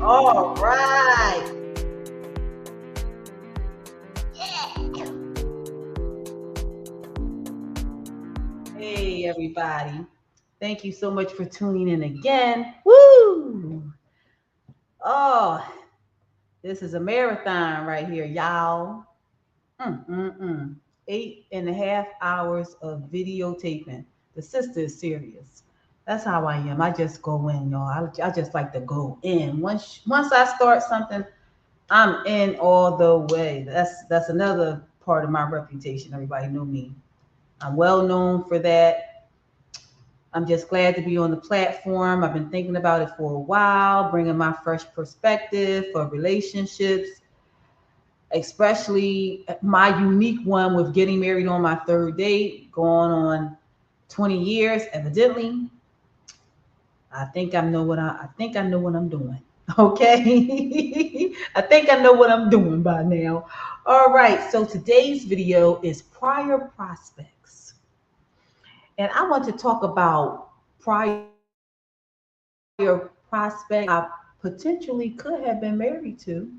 All right. Yeah. Hey, everybody. Thank you so much for tuning in again. Woo! Oh, this is a marathon right here, y'all. 8.5 hours of videotaping. The sister is serious. That's how I am. I just go in, y'all. I just like to go in. Once I start something, I'm in all the way. That's another part of my reputation. Everybody know me. I'm well known for that. I'm just glad to be on the platform. I've been thinking about it for a while, bringing my fresh perspective for relationships, especially my unique one with getting married on my third date, going on 20 years. Evidently, I think I know what I'm doing. Okay. I think I know what I'm doing by now. All right. So today's video is prior prospects. And I want to talk about prior prospect I potentially could have been married to.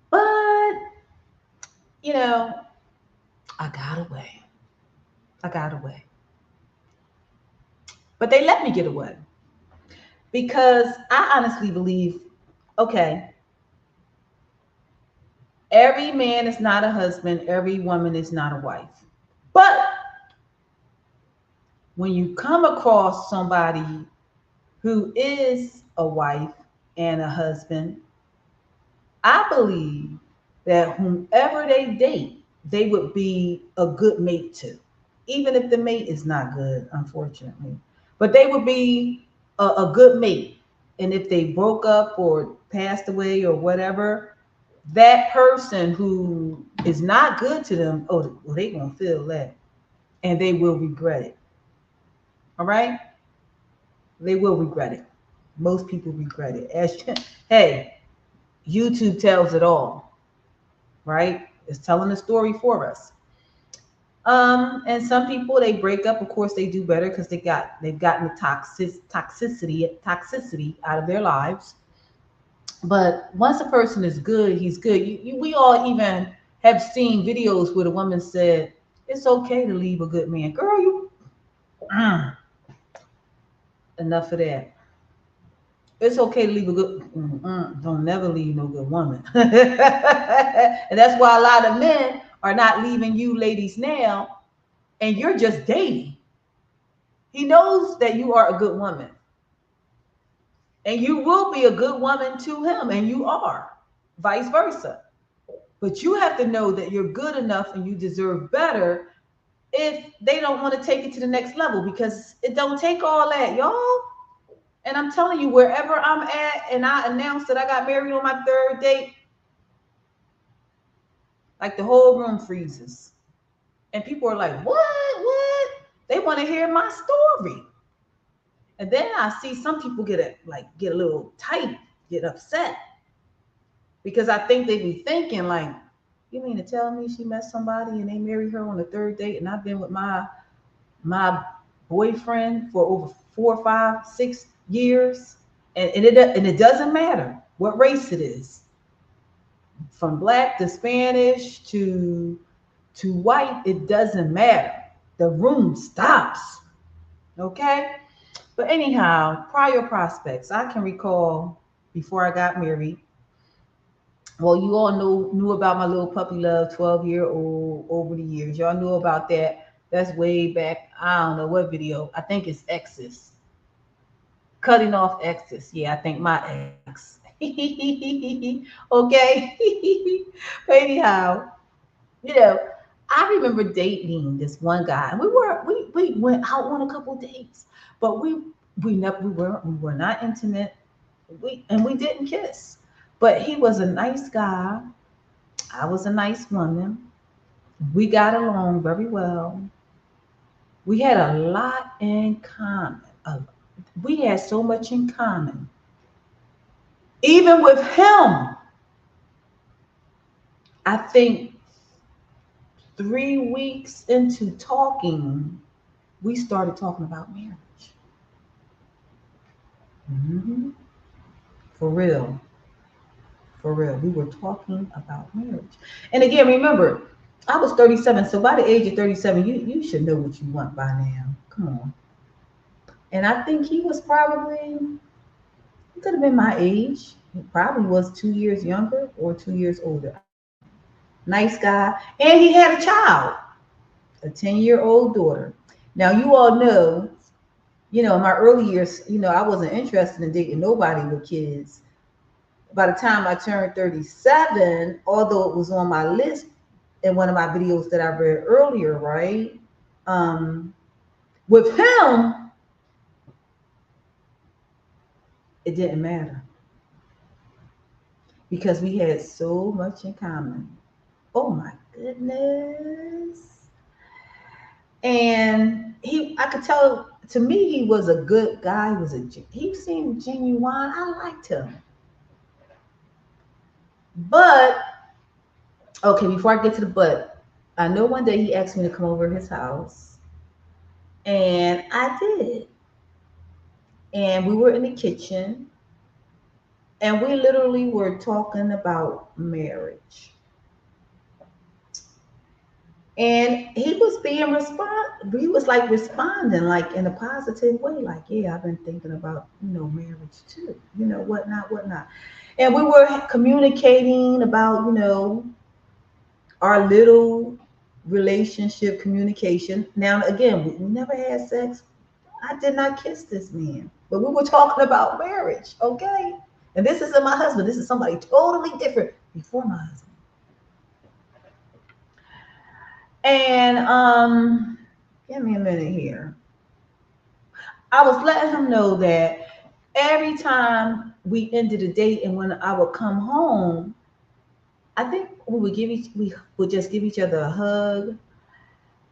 But, you know, I got away. I got away. But they let me get away because I honestly believe, okay, every man is not a husband, every woman is not a wife. But when you come across somebody who is a wife and a husband, I believe that whomever they date, they would be a good mate to, even if the mate is not good, unfortunately. But they would be a good mate. And if they broke up or passed away or whatever, that person who is not good to them, oh, well, they gonna feel that, and they will regret it. All right, they will regret it. Most people regret it. As hey, YouTube tells it all, right? It's telling the story for us. And some people they break up. Of course, they do better because they've gotten the toxicity out of their lives. But once a person is good, he's good. We all even have seen videos where the woman said, "It's okay to leave a good man." Girl, you enough of that. It's okay to leave a good. Don't never leave no good woman. And that's why a lot of men are not leaving you, ladies, now, and you're just dating. He knows that you are a good woman, and you will be a good woman to him, and you are, vice versa. But you have to know that you're good enough and you deserve better if they don't want to take it to the next level because it don't take all that, y'all. And I'm telling you, wherever I'm at, and I announced that I got married on my third date, like the whole room freezes. And people are like, what? What? They want to hear my story. And then I see some people get a little tight, get upset because I think they be thinking like, you mean to tell me she met somebody and they married her on the third date, and I've been with my boyfriend for over 4, 5, 6 years, and it doesn't matter what race it is, from black to Spanish to white, it doesn't matter. The room stops. Okay. But anyhow, prior prospects. I can recall before I got married. Well, you all knew about my little puppy love, 12-year-old over the years. Y'all knew about that. That's way back. I don't know what video. I think it's Exes. Cutting off exes. Yeah, I think my ex. Okay. But anyhow, you know, I remember dating this one guy, and we went out on a couple dates, but we were not intimate. We didn't kiss, but he was a nice guy. I was a nice woman. We got along very well. We had a lot in common. We had so much in common. Even with him, I think 3 weeks into talking, we started talking about marriage. Mhm. For real. For real. We were talking about marriage. And again, remember, I was 37. So by the age of 37, you should know what you want by now. Come on. And I think he was probably, he could have been my age. He probably was 2 years younger or 2 years older. Nice guy. And he had a child, a 10-year-old daughter. Now, you all know, in my early years, I wasn't interested in dating nobody with kids. By the time I turned 37, although it was on my list in one of my videos that I read earlier, right? Um, with him, it didn't matter because we had so much in common. Oh my goodness. And I could tell, to me, he was a good guy. He seemed genuine. I liked him. But, okay, before I get to the but, I know one day he asked me to come over to his house, and I did. And we were in the kitchen, and we literally were talking about marriage. And he was like responding like in a positive way, like, yeah, I've been thinking about, marriage too, whatnot, whatnot. And we were communicating about, our little relationship communication. Now, again, we never had sex. I did not kiss this man, but we were talking about marriage, okay? And this isn't my husband. This is somebody totally different before my husband. And give me a minute here. I was letting him know that every time we ended a date and when I would come home, I think we would just give each other a hug.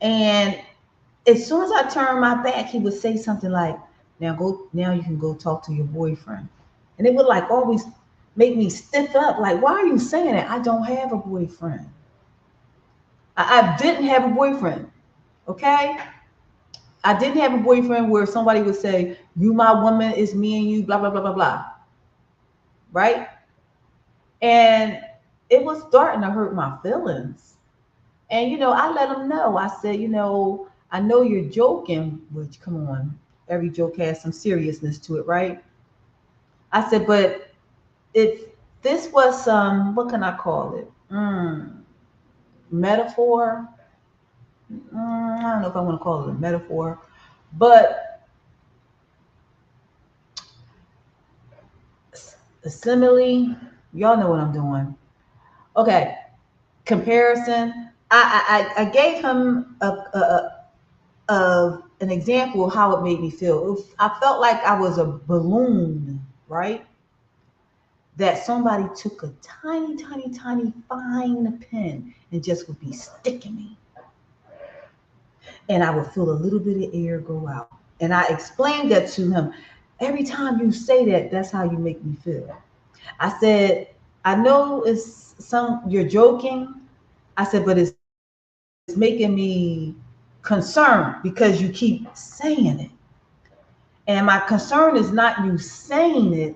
And as soon as I turned my back, he would say something like, now you can go talk to your boyfriend. And it would like always make me stiff up, like, why are you saying that? I don't have a boyfriend. I didn't have a boyfriend. Okay? I didn't have a boyfriend where somebody would say, you my woman, it's me and you, blah, blah, blah, blah, blah. Right? And it was starting to hurt my feelings. And, I let him know. I said, I know you're joking, which, come on, every joke has some seriousness to it, right? I said, but if this was some, what can I call it? Metaphor. I don't know if I want to call it a metaphor, but a simile. Y'all know what I'm doing. Okay, comparison. I gave him an example of how it made me feel. I felt like I was a balloon, right? That somebody took a tiny, tiny, tiny fine pen and just would be sticking me. And I would feel a little bit of air go out. And I explained that to him. Every time you say that, that's how you make me feel. I said, I know you're joking. I said, but it's making me concerned because you keep saying it. And my concern is not you saying it.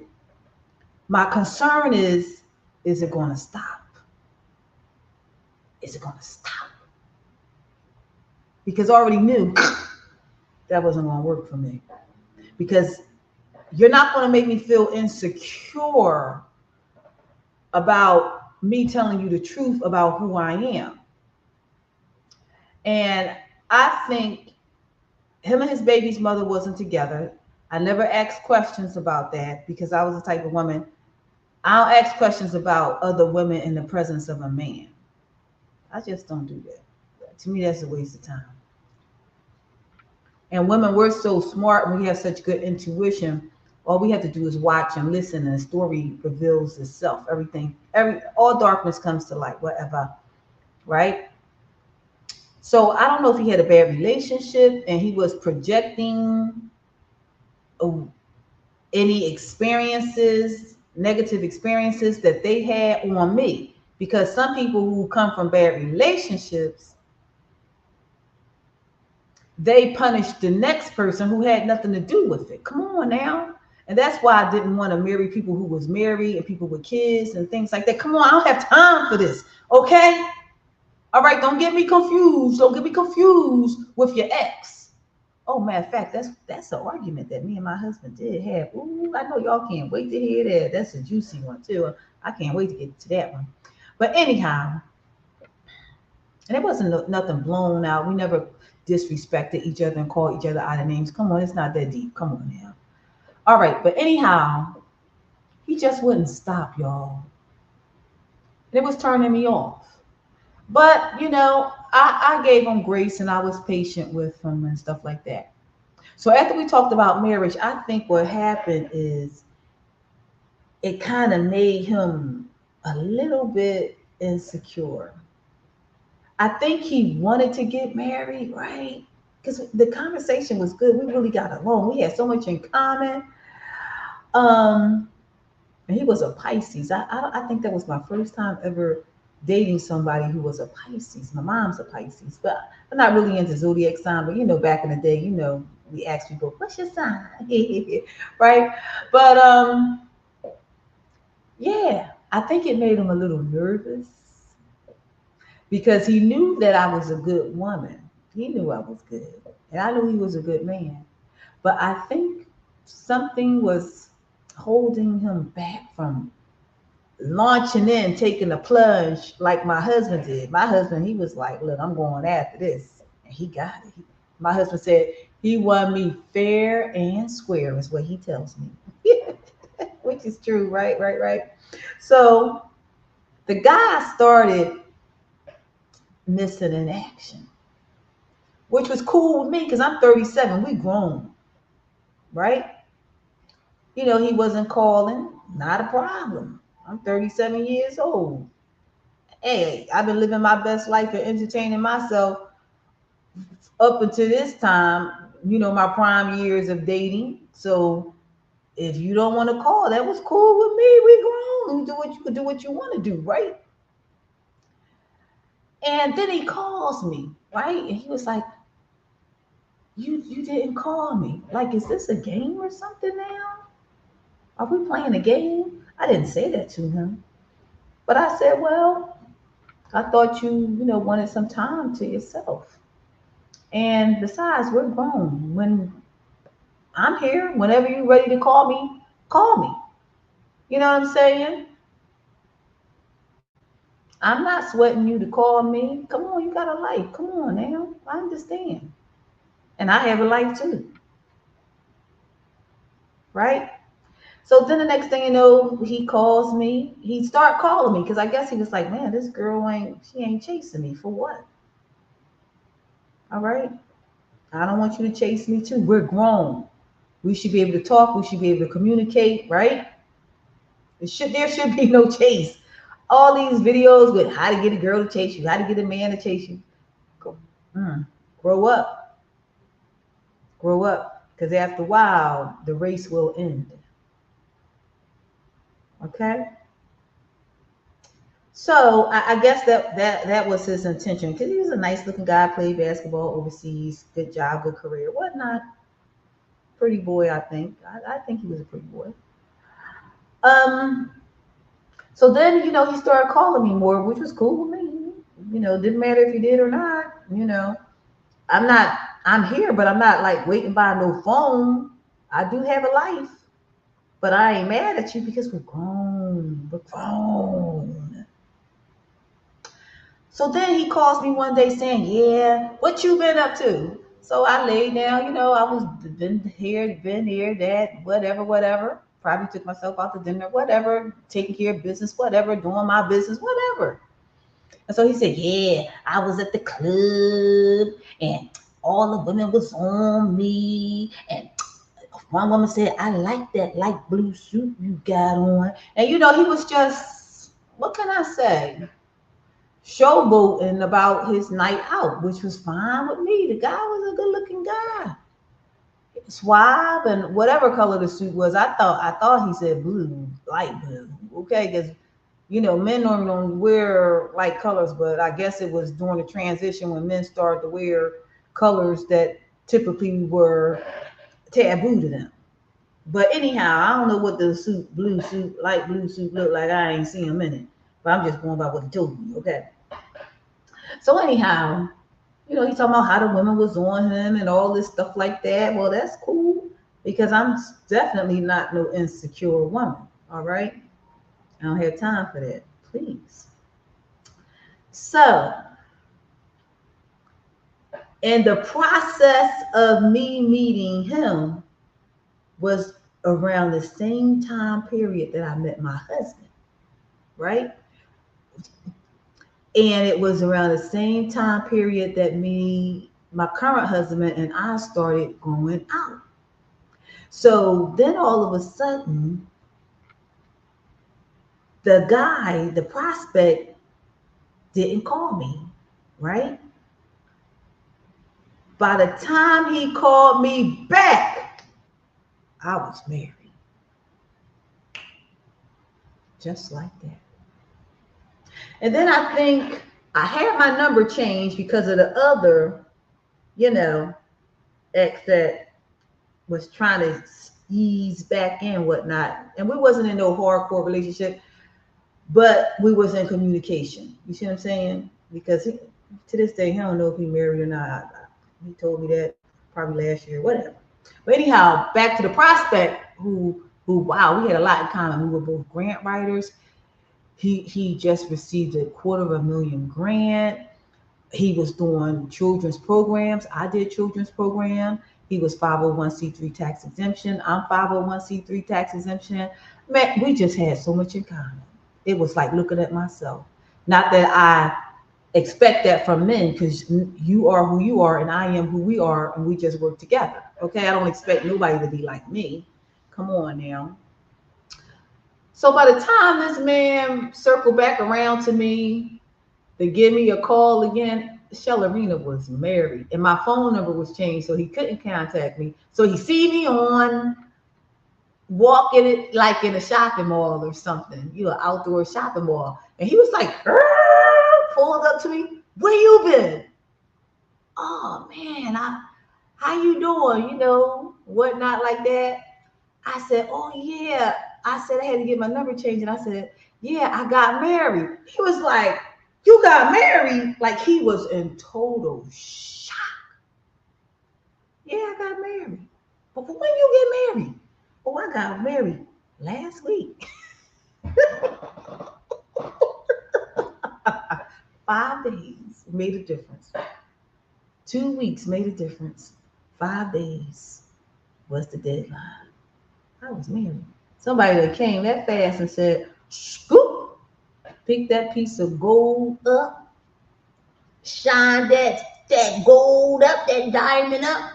My concern is it going to stop? Is it going to stop? Because I already knew that wasn't going to work for me. Because you're not going to make me feel insecure about me telling you the truth about who I am. And I think him and his baby's mother wasn't together. I never asked questions about that because I was the type of woman, I'll ask questions about other women in the presence of a man. I just don't do that. To me, that's a waste of time. And women, we're so smart and we have such good intuition. All we have to do is watch and listen, and the story reveals itself. All darkness comes to light, whatever, right? So I don't know if he had a bad relationship and he was projecting any negative experiences that they had on me. Because some people who come from bad relationships, they punish the next person who had nothing to do with it. Come on now. And that's why I didn't want to marry people who was married and people with kids and things like that. Come on, I don't have time for this. Okay? All right, don't get me confused. Don't get me confused with your ex. Oh, matter of fact, that's an argument that me and my husband did have. Ooh, I know y'all can't wait to hear that. That's a juicy one too. I can't wait to get to that one. But anyhow, and it wasn't nothing blown out. We never disrespected each other and called each other out of names. Come on, it's not that deep. Come on now. All right, but anyhow, he just wouldn't stop, y'all. And it was turning me off. But I gave him grace and I was patient with him and stuff like that. So after we talked about marriage, I think what happened is it kind of made him a little bit insecure. I think he wanted to get married, right? Because the conversation was good. We really got along. We had so much in common. Um, and he was a Pisces. I think that was my first time ever dating somebody who was a Pisces. My mom's a Pisces, but I'm not really into zodiac sign. But back in the day, we asked people, "What's your sign?" Right? But yeah, I think it made him a little nervous because he knew that I was a good woman. He knew I was good, and I knew he was a good man. But I think something was holding him back from launching in, taking a plunge like my husband did. My husband, he was like, "Look, I'm going after this," and he got it. My husband said he won me fair and square, is what he tells me, which is true, right, right, right. So the guy started missing in action, which was cool with me because I'm 37. We grown, right? He wasn't calling, not a problem. I'm 37 years old. Hey, I've been living my best life and entertaining myself up until this time, my prime years of dating. So if you don't want to call, that was cool with me. We grown. You do what you want to do, right? And then he calls me, right? And he was like, you didn't call me. Like, is this a game or something now? Are we playing a game? I didn't say that to him. But I said, well, I thought you wanted some time to yourself. And besides, we're grown. When I'm here, whenever you're ready to call me, call me. You know what I'm saying? I'm not sweating you to call me. Come on, you got a life. Come on now. I understand. And I have a life too, right? So then the next thing you know, he calls me. He start calling me because I guess he was like, man, this girl she ain't chasing me for what? All right. I don't want you to chase me too. We're grown. We should be able to talk. We should be able to communicate, right? There should be no chase. All these videos with how to get a girl to chase you, how to get a man to chase you. Mm, grow up. Grow up. Because after a while, the race will end. Okay? So I guess that was his intention because he was a nice looking guy, played basketball overseas, good job, good career, whatnot. Pretty boy, I think. I think he was a pretty boy. Um, so then, he started calling me more, which was cool with me. Didn't matter if he did or not. I'm not, I'm here, but I'm not like waiting by no phone. I do have a life, but I ain't mad at you because we're grown. We're grown. So then he calls me one day saying, yeah, what you been up to? So I laid down, I was been here, that, whatever, whatever. Probably took myself out to dinner, whatever, taking care of business, whatever, doing my business, whatever. And so he said, yeah, I was at the club and all the women was on me. And one woman said, I like that light blue suit you got on. And he was just, what can I say? Showboating about his night out, which was fine with me. The guy was a good looking guy. Suave and whatever color the suit was. I thought he said blue, light blue. Okay, because men normally don't wear light colors, but I guess it was during the transition when men started to wear colors that typically were taboo to them. But anyhow, I don't know what the light blue suit look like. I ain't seen him in it. But I'm just going by what he told me, okay? So anyhow, he's talking about how the women was on him and all this stuff like that. Well, that's cool because I'm definitely not no insecure woman. All right. I don't have time for that. Please. So, in the process of me meeting him was around the same time period that I met my husband, right? And it was around the same time period that my current husband, and I started going out. So then all of a sudden, the guy, the prospect, didn't call me, right? By the time he called me back, I was married. Just like that. And then I think I had my number changed because of the other, ex that was trying to ease back in whatnot. And we wasn't in no hardcore relationship, but we was in communication. You see what I'm saying? Because to this day, he don't know if he married or not. He told me that probably last year, whatever. But anyhow, back to the prospect wow, we had a lot in common. We were both grant writers. He just received a $250,000 grant. He was doing children's programs. I did children's program. He was 501c3 tax exemption. I'm 501c3 tax exemption. Man, we just had so much in common. It was like looking at myself. Not that I expect that from men, because you are who you are and I am who we are, and we just work together. Okay, I don't expect nobody to be like me. Come on now. So by the time this man circled back around to me to give me a call again, Shellerina was married and my phone number was changed, so he couldn't contact me. So he see me on walking it like in a shopping mall or something, an outdoor shopping mall. And he was like, pulled up to me, where you been? Oh man, how you doing? Whatnot like that. I said, oh yeah. I said I had to get my number changed. And I said, yeah, I got married. He was like, you got married? Like he was in total shock. Yeah, I got married. But when you get married? Oh, I got married last week. 5 days made a difference. 2 weeks made a difference. 5 days was the deadline. I was married. Somebody that came that fast and said, scoop, pick that piece of gold up, shine that gold up, that diamond up,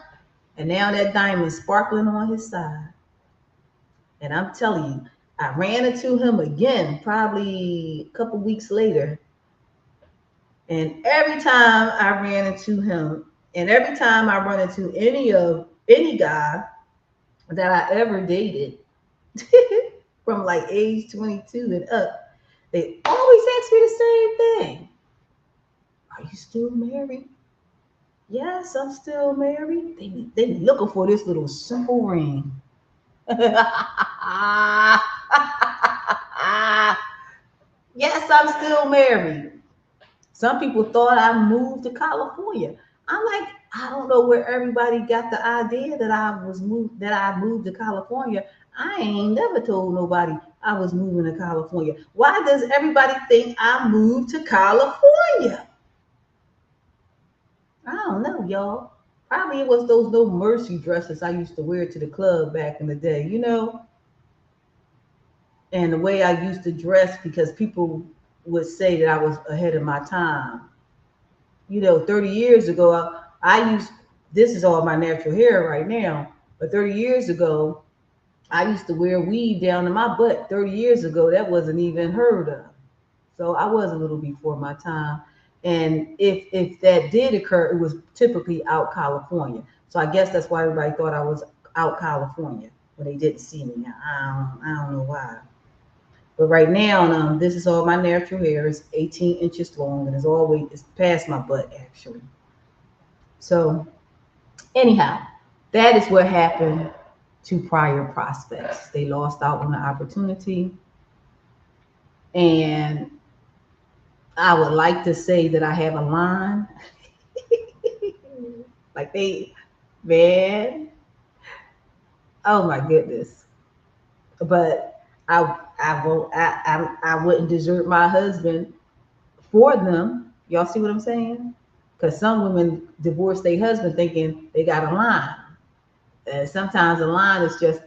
and now that diamond sparkling on his side. And I'm telling you, I ran into him again probably a couple weeks later. And every time I ran into him, and every time I run into any guy that I ever dated from like age 22 and up, they always ask me the same thing. Are you still married? Yes, I'm still married. They be looking for this little simple ring. Yes, I'm still married. Some people thought I moved to California. I'm like, I don't know where everybody got the idea that I moved to California. I ain't never told nobody I was moving to California. Why does everybody think I moved to California? I don't know, y'all. Probably it was those No Mercy dresses I used to wear to the club back in the day, and the way I used to dress, because people would say that I was ahead of my time. 30 years ago, this is all my natural hair right now, but 30 years ago, I used to wear weave down to my butt. 30 years ago, that wasn't even heard of. So I was a little before my time. And if that did occur, it was typically out California. So I guess that's why everybody thought I was out California when they didn't see me. I don't know why. But right now, this is all my natural hair. It's 18 inches long and it's past my butt actually. So anyhow, that is what happened to prior prospects. They lost out on the opportunity. And I would like to say that I have a line. Like man, oh my goodness. But I wouldn't desert my husband for them. Y'all see what I'm saying? Because some women divorce their husband thinking they got a line. And sometimes a line is just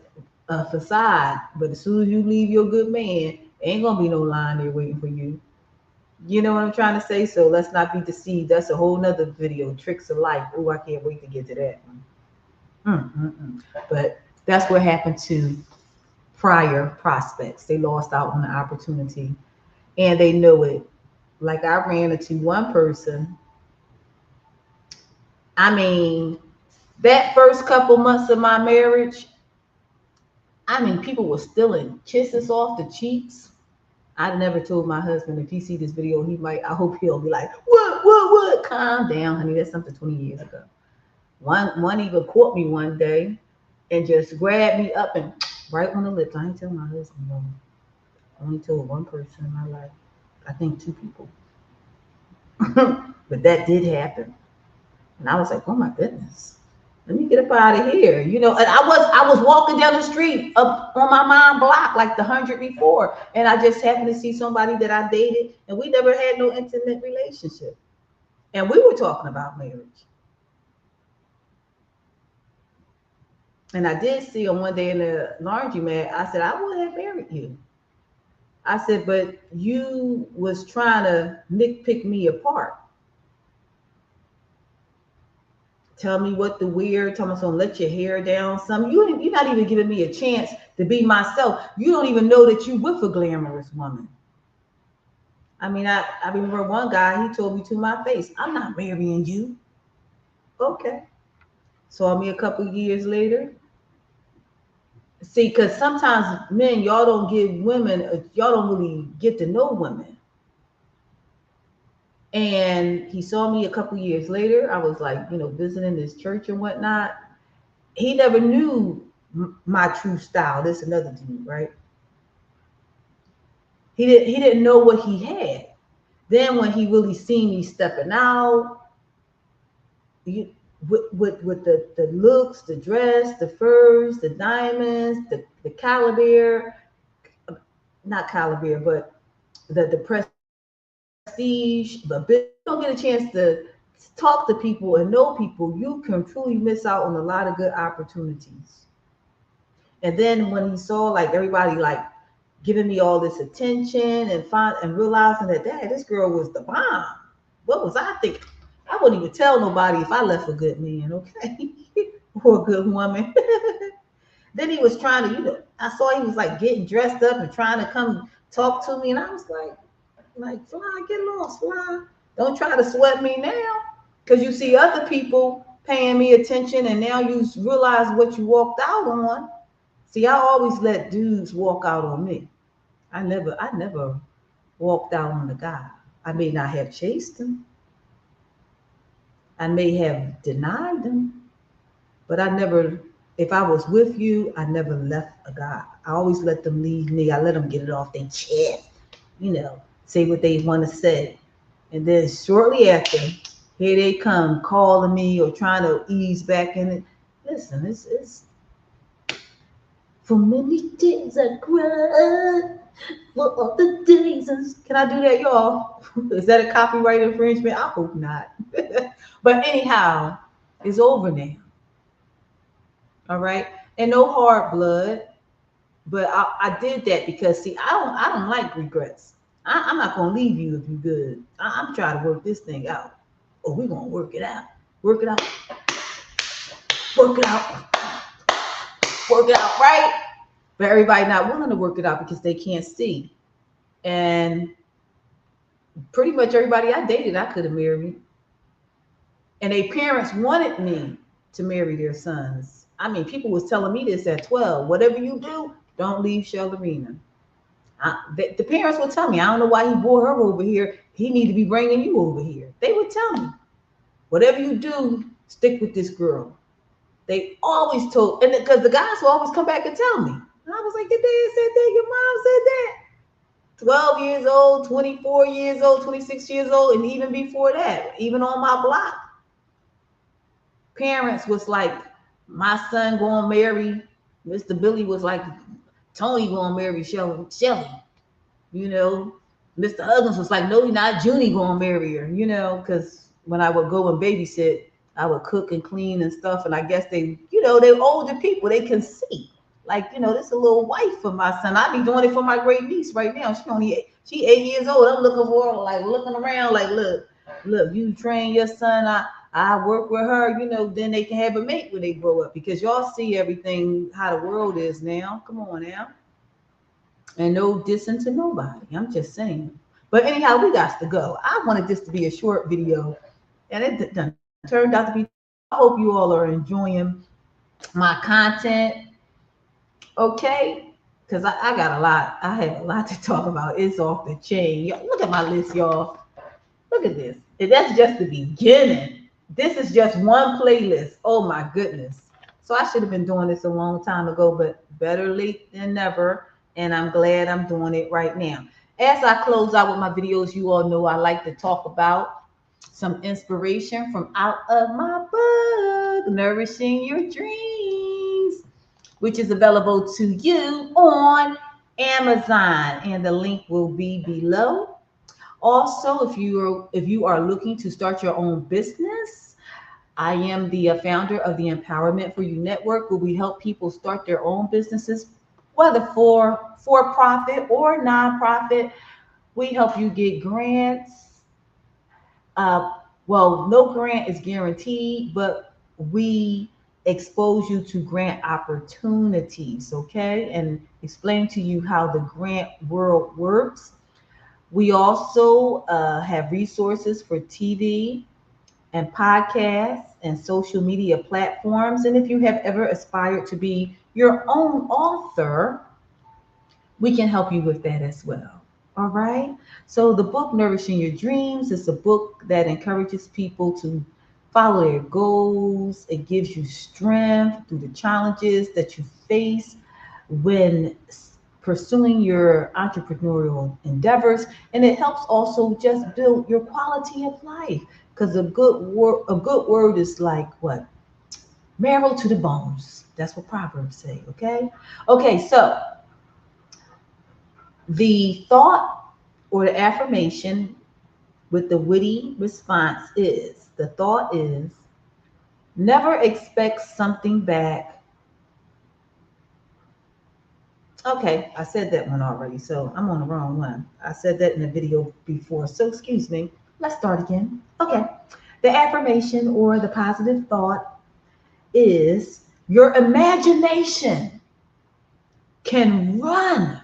a facade. But as soon as you leave your good man, ain't gonna be no line there waiting for you. You know what I'm trying to say? So let's not be deceived. That's a whole nother video, tricks of life. Oh, I can't wait to get to that one. But that's what happened to prior prospects. They lost out on the opportunity and they know it. Like I ran into one person. I mean, that first couple months of my marriage, I mean, people were stealing kisses off the cheeks. I never told my husband, if he see this video, he might, I hope he'll be like, what? Calm down, honey. That's something 20 years ago. One even caught me one day and just grabbed me up and right on the lips. I ain't tell my husband, no. I only told one person in my life. I think two people. But that did happen. And I was like, oh my goodness. Let me get up out of here. You know, and I was walking down the street up on my mom block like the 100 before. And I just happened to see somebody that I dated and we never had no intimate relationship. And we were talking about marriage. And I did see him one day in the laundromat. I said, I would have married you. I said, but you was trying to nitpick me apart. Tell me what to wear. Tell me something. Let your hair down. You're not even giving me a chance to be myself. You don't even know that you with a glamorous woman. I mean, I remember one guy. He told me to my face, "I'm not marrying you." Okay. Saw me a couple years later. See, because sometimes men, y'all don't give women. Y'all don't really get to know women. And he saw me a couple years later. I was like, visiting this church and whatnot. He never knew my true style. This another dude, right? He didn't know what he had. Then when he really seen me stepping out, with the looks, the dress, the furs, the diamonds, the caliber, not caliber, but the prestige, but you don't get a chance to talk to people and know people, you can truly miss out on a lot of good opportunities. And then when he saw like everybody like giving me all this attention and realizing that this girl was the bomb. What was I thinking? I wouldn't even tell nobody if I left a good man, okay? Or a good woman. Then he was trying to, I saw he was like getting dressed up and trying to come talk to me. And I was like, fly, get lost, fly. Don't try to sweat me now. Because you see other people paying me attention and now you realize what you walked out on. See, I always let dudes walk out on me. I never walked out on the guy. I may not have chased him. I may have denied them. But if I was with you, I never left a guy. I always let them leave me. I let them get it off their chest, say what they want to say. And then shortly after, here they come calling me or trying to ease back in it. Listen, it's for many days I cried, for all the days. Can I do that, y'all? Is that a copyright infringement? I hope not. But anyhow, it's over now. All right, and no hard blood. But I did that because see, I don't like regrets. I'm not gonna leave you if you're good. I'm trying to work this thing out. Oh, we're gonna work it out. Work it out. Work it out. Work it out, right? But everybody not willing to work it out because they can't see. And pretty much everybody I dated, I could have married me. And their parents wanted me to marry their sons. I mean, people was telling me this at 12. Whatever you do, don't leave Shellerina. The parents would tell me, I don't know why he brought her over here. He need to be bringing you over here. They would tell me, whatever you do, stick with this girl. They always told, and because the guys will always come back and tell me. And I was like, your dad said that, your mom said that. 12 years old, 24 years old, 26 years old, and even before that, even on my block, parents was like, my son going to marry Mr. Billy was like, Tony going to marry Shelly. You know, Mr. Huggins was like, no, not Junie going to marry her, you know, because when I would go and babysit, I would cook and clean and stuff. And I guess they, you know, they're older people. They can see. Like, you know, this is a little wife for my son. I be doing it for my great niece right now. She 8 years old. I'm looking for her, like looking around, like, look, you train your son. I work with her, you know, then they can have a mate when they grow up because y'all see everything how the world is now. Come on now. And no dissing to nobody. I'm just saying. But anyhow, we got to go. I wanted this to be a short video, and it done turned out to be. I hope you all are enjoying my content. Okay, because I got a lot. I have a lot to talk about. It's off the chain. Y'all, look at my list, y'all. Look at this. And that's just the beginning. This is just one playlist. Oh my goodness. So I should have been doing this a long time ago, but better late than never. And I'm glad I'm doing it right now. As I close out with my videos, you all know I like to talk about some inspiration from out of my book, Nourishing Your Dreams, which is available to you on Amazon. And the link will be below. Also, if you are looking to start your own business, I am the founder of the Empowerment for You Network, where we help people start their own businesses, whether for profit or nonprofit. We help you get grants. Uh, well, no grant is guaranteed, but we expose you to grant opportunities, okay, and explain to you how the grant world works. We also have resources for TV and podcasts and social media platforms. And if you have ever aspired to be your own author, we can help you with that as well. All right. So, the book Nourishing Your Dreams is a book that encourages people to follow their goals. It gives you strength through the challenges that you face when pursuing your entrepreneurial endeavors, and it helps also just build your quality of life, because a good word is like what, marrow to the bones. That's what Proverbs say. Okay, so the thought or the affirmation with the witty response is, the thought is, never expect something back. Okay, I said that one already, so I'm on the wrong one. I said that in a video before, so excuse me. Let's start again. Okay, the affirmation or the positive thought is, your imagination can run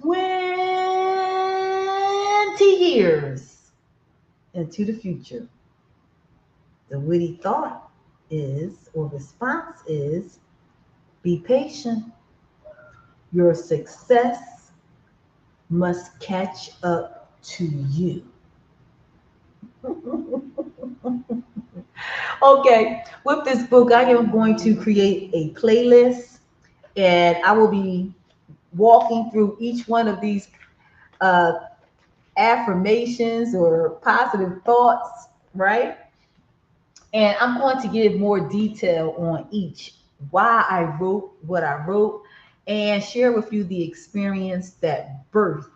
20 years into the future. The witty thought is, or response is, be patient. Your success must catch up to you. Okay, with this book, I am going to create a playlist, and I will be walking through each one of these uh, affirmations or positive thoughts, right? And I'm going to give more detail on each, why I wrote what I wrote, and share with you the experience that birthed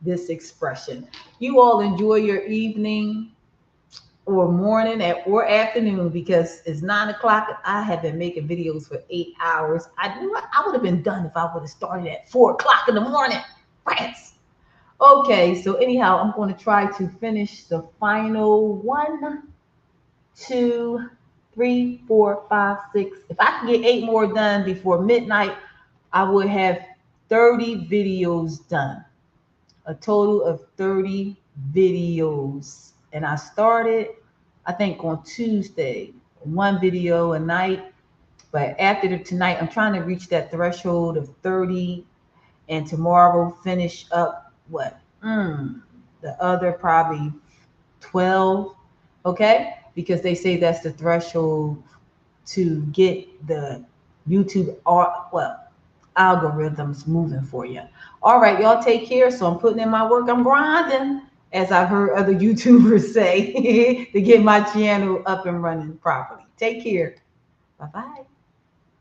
this expression. You all enjoy your evening or morning or afternoon, because it's 9 o'clock. I have been making videos for 8 hours. I knew I would have been done if I would have started at 4 o'clock in the morning. Rats. Okay, so anyhow, I'm going to try to finish the final 1, 2, 3, 4, 5, 6. If I can get 8 more done before midnight, I would have 30 videos done. A total of 30 videos. And I started, I think, on Tuesday, one video a night. But after tonight, I'm trying to reach that threshold of 30, and tomorrow finish up what? The other probably 12. Okay? Because they say that's the threshold to get the YouTube algorithms moving for you. All right, y'all take care. So I'm putting in my work. I'm grinding, as I've heard other YouTubers say, to get my channel up and running properly. Take care. Bye bye.